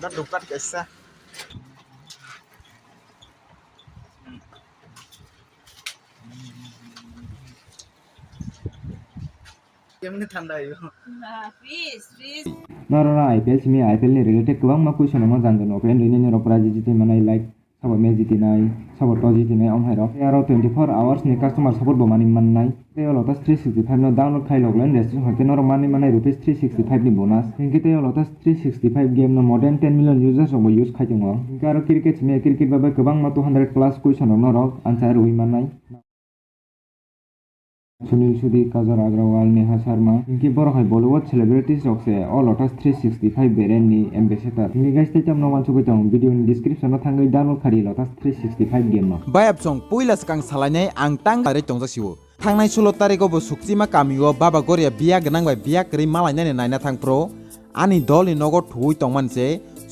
Đất đục cắt cái xa. Em nên thằng đây không? Fish. Nora IPL simi IPL ni related kubang ma question mo jangan open rini ni rokra jiti manai like sabot me jiti nai sabot to jiti nai hai rok aro 24 hours ni customer support bo mani mannai te lotus 365 no download khai loglen restriction hote nor mani manai rupees 365 ni bonus inki te lotus 365 game no more than 10 million users bo use khai jongo aro cricket simi cricket ba kubang ma 200 plus question no rok answer ui mannai Sunil Sudi, Kazar Agrawal, Neha Sharma, इनकी बड़ा है Bollywood celebrities rock से all lotus 365 Beren नि ambassador इनकी guys ते चम नवान सुबह जाऊं वीडियो इन डिस्क्रिप्शन में थांगई डाउनलोड खारी लोटस 365 गेम में बाय अब सॉन्ग पुइला सकां सालायनाय आं टां आरो तंजासिवो थांनाय 16 तारिखआवबो सुक्सिमा गामियाव बाबा गरिया बिया गोनांबाय बिया करै मालायनानै नायना थांप्रो आनि दलनि नगर थुइ तंमानसे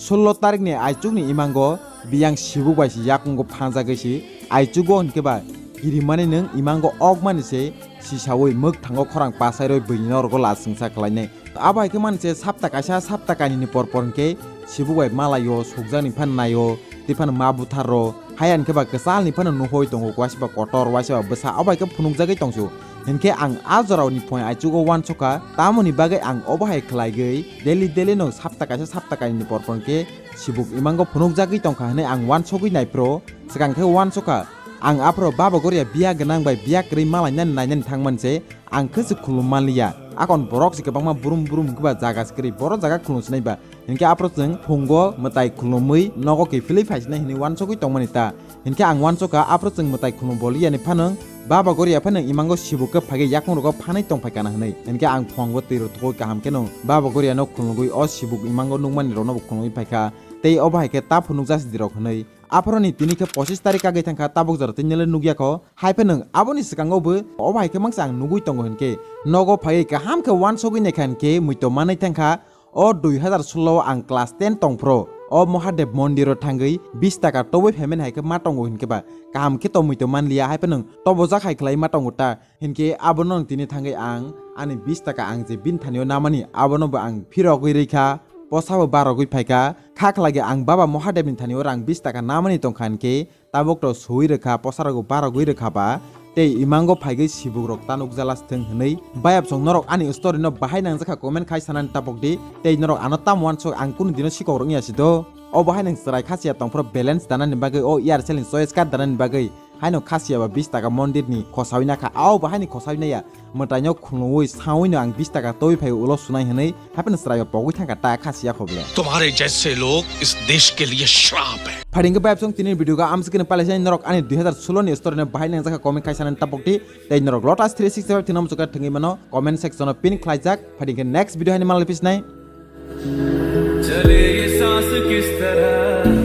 16 तारिखनि आइचुकनि इमांगो बियां सिबुबायसि याकुंगो फांजागैसि आइचुगो होनकेबा गिरिमाने नों इमांगो अगमानसे सिसावै मोग थांगो खरां पासायरै बैनरगो लासंसा खलायनाय आबायके मानसे साप्ताकासा साप्ताकानिनि परपरनके सिबुबाय मालायो सुगजानि फाननायो दिफान माबुथारो हायानकेबा गसालनि फान नहय दंगो वासिबा कटर वासिबा बसा आबायके फुनुगजागै तंसु हेनके आं आजरावनि पय आइचुगो वान सका तामुनि बागै आं अबाहाय खलायगै डेली नो साप्ताकासा साप्ताकानिनि परपरनके सिबुक इमांगो फुनुगजागै तंखा हनै आं वान सगै नायप्रो सिगांखे वान सका आं आप्रो बाबा गरिया बिया गोनांबाय बिया करै मालायनानै नायनानै थांमानसे आं खोसो खुलुममालिया आकन बरक से गोबां मा बुरुम बुरुम गोबा जागास करै बर जागा खुलुमसनायबा इनके आप्रो जों फंगो मताय खुलुमै नगो के फिलै फाइसनाय हिनि वान सगै तंमानिता इनके आं वान सका आप्रो जों मताय खुलुम बलियानि फानों बाबा गरिया फानों इमांगो सिबुके फागे याकंरगो फानै तंफायकाना हनै इनके आं फंगो तिरो थगो गाहामके नं बाबा गरिया न खुलुगै अ सिबुक इमांगो नुंमानि रनो खुलुमै फायका तै अबाहायके ता फुनुगजासि दिरक हनै आफरनि तिनिखे 25 तारिख आगे थांखा ताबुक जरते नेले नुगियाखो हायफे नों आबोनि सिगाङावबो अबाहायके मांसा आं नुगुइ तंगो होनके नगो फायै गाहामखे वान सगै नायखानके मुइतो मानै थांखा अ 2016 आं क्लास 10 तंफ्रो अ महादेव मंदिर थांगै 20 टाका तबै पेमेन्ट हायके मा तंगो होनकेबा गाहामखे तो मुइतो मानलिया हायफे नों तबो जाखाय खलाय मा तंगोता हिनके आबोनो तिनि थांगै आं आनि 20 टाका आं जे बिन थानियो नामानि आबोनोबो आं फिरगै रैखा पसाबो बारगै फायका खाखलागे आं बाबा महादेवनि थानियो रां 20 टाका नामानि तंखानके ताबोकto सुइ रेखा पसारगो बारगै रेखाबा ते इमांगो फायगै सिबुरक तानुक जालासथों हनै बायाब सं नरक आनि स्टोरी न बाहाय नांजाखा कमेन्ट खाय सानानि तापकदि ते नरक आनो तामवान सो आं कुनु दिनो सिकौ रोंयासिदो अ बाहाय नों सराय खासिया तंफ्रो बैलेंस दानानि बागै अ एयारसेल नि चॉइस कार्ड दानानि बागै हायनो खासियाबा 20 टाका मन्दिरनि खसाविनाखा आव बाहायनि खसाविनाया मतायनो खुलुवै सावैनो आं 20 टाका तोय फाय उलो सुनाय हनै हापन सराय पगै थांका ता खासिया खबले तुम्हारे जैसे लोग इस देश के लिए श्राप है फाडिंग बायब सं तिनि भिडियो का आमसकिन पालेसाय नरक आनि 2016 नि स्टोरी न बाहाय नांजाखा कमेन्ट खाय सानानि तापकति तै नरक लटास 365 थिनम चका थंगै मानो कमेन्ट सेक्शन पिन खलायजाक फाडिंग नेक्स्ट भिडियो हानि मालपिसनाय चले ये सांस किस तरह